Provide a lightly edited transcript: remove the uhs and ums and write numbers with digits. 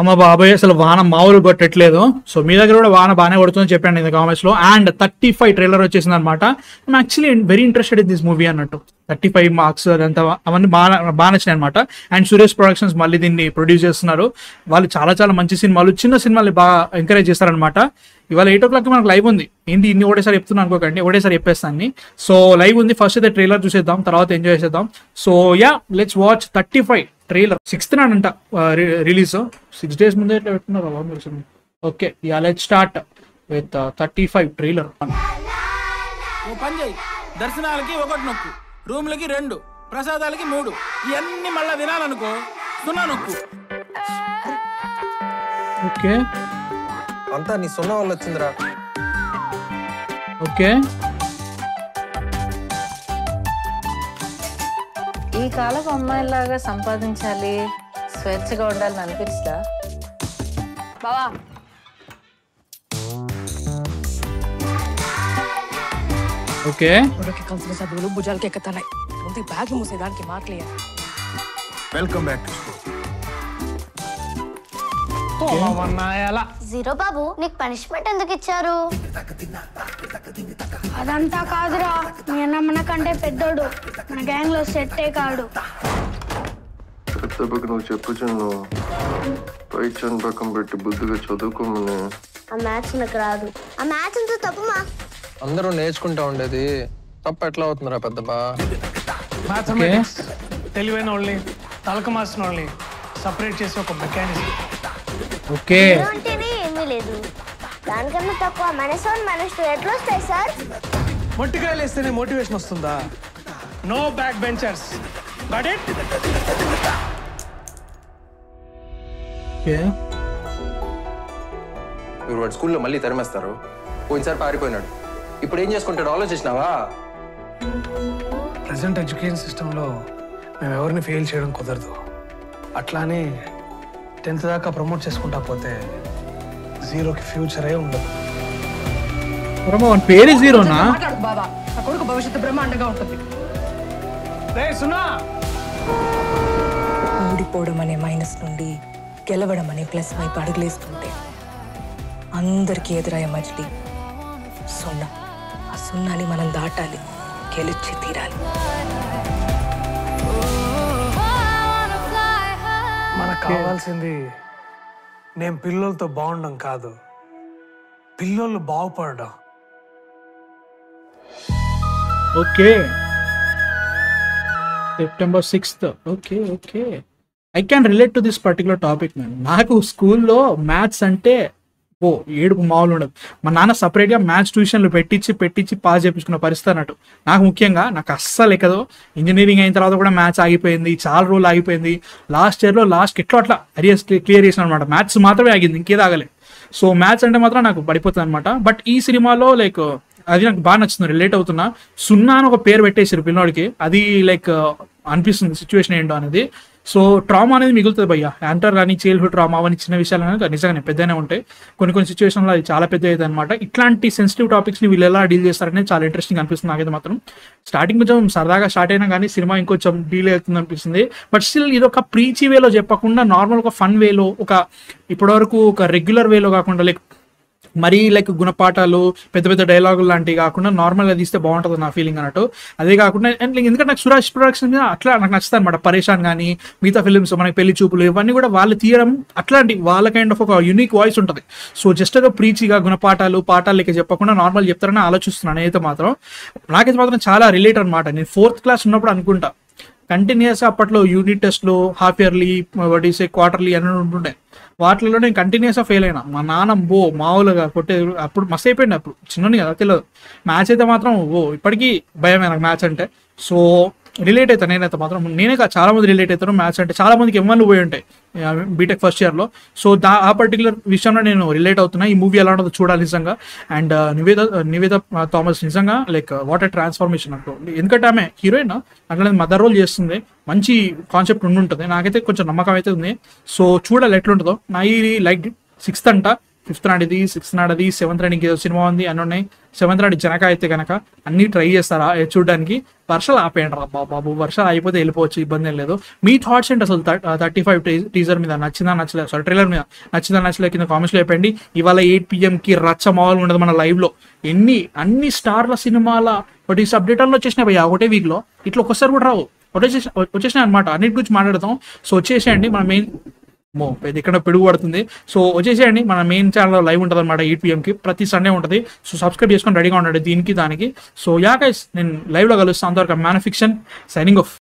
అమ్మ బాబాయ్ అసలు వాన మామూలు కొట్టట్లేదు. సో మీ దగ్గర కూడా వాన బాగానే కొడుతుందని చెప్పండి ఇన్ కామెంట్స్ లో. అండ్ 35 ట్రైలర్ వచ్చేసింది అనమాట. I'm actually very interested in this movie అన్నట్టు. 35 మార్క్స్ అదంతా అవన్నీ బాగా నచ్చినాయి అనమాట. అండ్ సురేష్ ప్రొడక్షన్స్ మళ్ళీ దీన్ని ప్రొడ్యూస్ చేస్తున్నారు. వాళ్ళు చాలా చాలా మంచి సినిమాలు, చిన్న సినిమాలు బాగా ఎంకరేజ్ చేస్తారనమాట. ఇవాళ 8 o'clock మనకు లైవ్ ఉంది. ఏంటి ఇన్ని ఒకటేసారి చెప్తున్నాను అనుకోకండి, ఒకటేసారి చెప్పేస్తాను. సో లైవ్ ఉంది, ఫస్ట్ అయితే ట్రైలర్ చూసేద్దాం, తర్వాత ఎంజాయ్ చేసేద్దాం. So ya, let's watch 35 trailer. 6th నాడంట రిలీజ్. 6 days ముందే ఎట్లా పెట్టుకున్నారు. Okay, ya let's start with 35 trailer. పని చేయి, దర్శనాలకి 1 నొక్కు, రూమ్లకి 2, ప్రసాదాలకి 3, ఇవన్నీ మళ్ళా వినాలనుకో 0 నొక్కు. ఓకే అంతా నీ 0 వల్ల వచ్చిందిరా. ఓకే, ఈ కాలపు అమ్మాయిలాగా సంపాదించాలి, స్వేచ్ఛగా ఉండాలని అనిపిస్తా బావా. ఓకే, కలిసిన చదువులు భుజాలకి ఎక్కుతున్నాయి. ముందు బ్యాగ్ మూసేదానికి మాట్లేదు. వెల్కమ్ బ్యాక్ టు జీరో బాబు, నీకు పనిష్మెంట్ ఎందుకు ఇచ్చారు? అదంతా కాదురా, మీ అన్న మనకంటే పెద్దోడు, మన గ్యాంగ్ లో సెట్టే కాడు. పెద్దకు నువ్వు చెప్పు చిన్ను, పై చన్ పక్కన పెట్టి బుద్ధిగా చదువుకోమని. ఆ మ్యాథ్స్ నాకు రాదు. ఆ మ్యాథ్స్ అంతా తప్పుమా. అందరూ నేర్చుకుంటా ఉండేది తప్ప ఎట్లా అవుతుందిరా పెద్దబా? మ్యాథమెటిక్స్ తెలివైన వాళ్ళని, తలక మాసిన వాళ్ళని సపరేట్ చేసి ఒక మెకానిజం. ఓకే, అంటేనే ఏమీ లేదు, దానికన్నా తక్కువ -1 ఎట్లా వస్తాయి సార్? మొట్టికాయలు వేస్తేనే మోటివేషన్ వస్తుందా? No back benchers, got it? Okay. మీరు వాడు స్కూల్లో మళ్ళీ తరిమేస్తారు. పోయినసారి పారిపోయినాడు, ఇప్పుడు ఏం చేసుకుంటాడు ఆలోచించినావా? ప్రజెంట్ ఎడ్యుకేషన్ సిస్టంలో మేము ఎవరిని ఫెయిల్ చేయడం కుదరదు. అట్లానే 10th దాకా ప్రమోట్ చేసుకుంటా పోతే జీరోకి ఫ్యూచరే ఉండదు. పేరు జీరోనా? మాట్లాడు బాబా, నా కొడుకు భవిష్యత్తు బ్రహ్మాండంగా ఉంటుంది. ఓడిపోవడం అనే మైనస్ నుండి గెలవడం అనే ప్లస్ వైపు అడుగులేస్తుంటే అందరికీ ఎదురయ్యే మజిలీ 0. ఆ 0ని మనం దాటాలి, గెలిచి తీరాలి. మనకు కావాల్సింది నేను పిల్లలతో బాగుండడం కాదు, పిల్లలు బాగుపడడం. Okay, September 6th. Okay okay, I can relate to this particular topic man. నాకు స్కూల్లో మ్యాథ్స్ అంటే ఏడుపు మామూలు ఉండదు. మా నాన్న సపరేట్గా మ్యాథ్స్ ట్యూషన్లు పెట్టించి పాస్ చేయించుకున్న పరిస్థితి అన్నట్టు. నాకు ముఖ్యంగా నాకు అస్సలు ఎక్కదు. ఇంజనీరింగ్ అయిన తర్వాత కూడా మ్యాథ్స్ ఆగిపోయింది, చాలా రోజులు ఆగిపోయింది. లాస్ట్ ఇయర్లో లాస్ట్కి అట్లా అరియర్స్ క్లియర్ చేసిన అనమాట. మ్యాథ్స్ మాత్రమే ఆగింది, ఇంకేది ఆగలేదు. సో మ్యాథ్స్ అంటే మాత్రం నాకు పడిపోతుంది అనమాట. బట్ ఈ సినిమాలో లైక్ అది నాకు బాగా నచ్చుతుంది, రిలేట్ అవుతున్నా. 0 అని ఒక పేరు పెట్టేసారు పిల్లోడికి, అది లైక్ అనిపిస్తుంది సిచ్యువేషన్ ఏంటో అనేది. సో ట్రామా అనేది మిగులుతుంది భయ్య. యాంటర్ కానీ చైల్డ్హుడ్ ట్రామా అవన్నీ చిన్న విషయాలు అనేది నిజంగానే పెద్దనే ఉంటాయి. కొన్ని సిచ్యువేషన్లో అది చాలా పెద్ద అవుతుంది అనమాట. ఇట్లాంటి సెన్సిటివ్ టాపిక్స్ని వీళ్ళు ఎలా డీల్ చేస్తారనేది చాలా ఇంట్రెస్టింగ్ అనిపిస్తుంది నాకైతే మాత్రం. స్టార్టింగ్ కొంచెం సరదాగా స్టార్ట్ అయినా కానీ సినిమా ఇంకొంచెం డీల్ అవుతుంది అనిపిస్తుంది. బట్ స్టిల్ ఇది ఒక ప్రీచీ వేలో చెప్పకుండా నార్మల్ ఒక ఫన్ వేలో, ఒక ఇప్పటివరకు ఒక రెగ్యులర్ వేలో కాకుండా లైక్ మరీ లైక్ గుణపాఠాలు పెద్ద పెద్ద డైలాగులు లాంటివి కాకుండా నార్మల్గా తీస్తే బాగుంటుంది నా ఫీలింగ్ అన్నట్టు. అదే కాకుండా అండ్ ఎందుకంటే నాకు సురేష్ ప్రొడక్షన్ మీద అట్లా నాకు నచ్చుతుంది అనమాట. పరేషాన్ కానీ మిగతా ఫిలిమ్స్ మనకి పెళ్లి చూపులు ఇవన్నీ కూడా వాళ్ళు తీయడం అట్లాంటి వాళ్ళ కైండ్ ఆఫ్ ఒక యూనిక్ వాయిస్ ఉంటుంది. సో జస్ట్ ఒక ప్రీచిగా గుణపాఠాలు పాఠాలు లెక్క చెప్పకుండా నార్మల్ చెప్తారని ఆలోచిస్తున్నాను అయితే మాత్రం. నాకైతే మాత్రం చాలా రిలేట్ అనమాట. నేను 4th class ఉన్నప్పుడు అనుకుంటా కంటిన్యూస్గా అప్పట్లో యూనిట్ టెస్ట్లు, హాఫ్ ఇయర్లీ, క్వార్టర్లీ అని ఉంటుండే. వాటిలో నేను కంటిన్యూస్గా ఫెయిల్ అయినా. మా నాన్న మామూలుగా కొట్టే, అప్పుడు మస్తు అయిపోయింది. అప్పుడు చిన్నని కదా తెలియదు. మ్యాథ్స్ అయితే మాత్రం ఇప్పటికీ భయమే నాకు మ్యాథ్స్ అంటే. సో రిలేట్ అవుతాను నేనైతే మాత్రం. నేనే కాదు చాలా మంది రిలేట్ అవుతారు మ్యాథ్స్ అంటే. చాలా మందికి M1 పోయి ఉంటాయి బీటెక్ ఫస్ట్ ఇయర్లో. సో ఆ పర్టికులర్ విషయంలో నేను రిలేట్ అవుతున్నా. ఈ మూవీ ఎలా ఉంటుందో చూడాలి నిజంగా. అండ్ నివేద థామస్ నిజంగా లైక్ వాట్ ఎ ట్రాన్స్ఫర్మేషన్ అనుకోండి. ఎందుకంటే ఆమె హీరోయిన్ అట్లా మదర్ రోల్ చేస్తుంది, మంచి కాన్సెప్ట్ ఉంటుంది. నాకైతే కొంచెం నమ్మకం అయితే ఉంది. సో చూడాలి ఎట్లుంటుందో. నా ఈ లైక్ 6th అంట 5th నాటిది, 6th నాటిది, 7th నాడు ఇంకేదో సినిమా ఉంది అన్నీ ఉన్నాయి. 7th నాడు జనక అయితే కనుక అన్నీ ట్రై చేస్తారా చూడడానికి. వర్షాలు ఆపేయండి రా బాబు, వర్షాలు అయిపోతే వెళ్ళిపోవచ్చు, ఇబ్బంది ఏం లేదు. మీ థాట్స్ ఏంటి అసలు 35 టీజర్ మీద నచ్చిందా నచ్చలేదు, సారీ ట్రైలర్ మీద నచ్చిందా నచ్చలేదు కింద కామెంట్స్లో చెప్పండి. ఇవాళ 8 PM రచ్చ మామూలు ఉండదు మన లైవ్లో. అన్ని స్టార్ల సినిమాల ఒకటి అప్డేట్లో వచ్చేసినాయి భయ్యా ఒకటే వీక్లో. ఇట్లా ఒక్కసారి కూడా రావు, వచ్చేసినాయి అనమాట. అన్నిటి గురించి మాట్లాడతాం. సో వచ్చేసేయండి మన మెయిన్ ఇక్కడ పిడుగు పడుతుంది. సో వచ్చేసేయండి మన మెయిన్ ఛానల్లో లైవ్ ఉంటుంది అనమాట 8 PM ప్రతి సండే ఉంటుంది. సో సబ్స్క్రైబ్ చేసుకొని రెడీగా ఉండండి దీనికి దానికి. సో యా గైస్, నేను లైవ్లో కలుస్తాను. అంతవరకు మ్యాన్ ఫిక్షన్ సైనింగ్ ఆఫ్.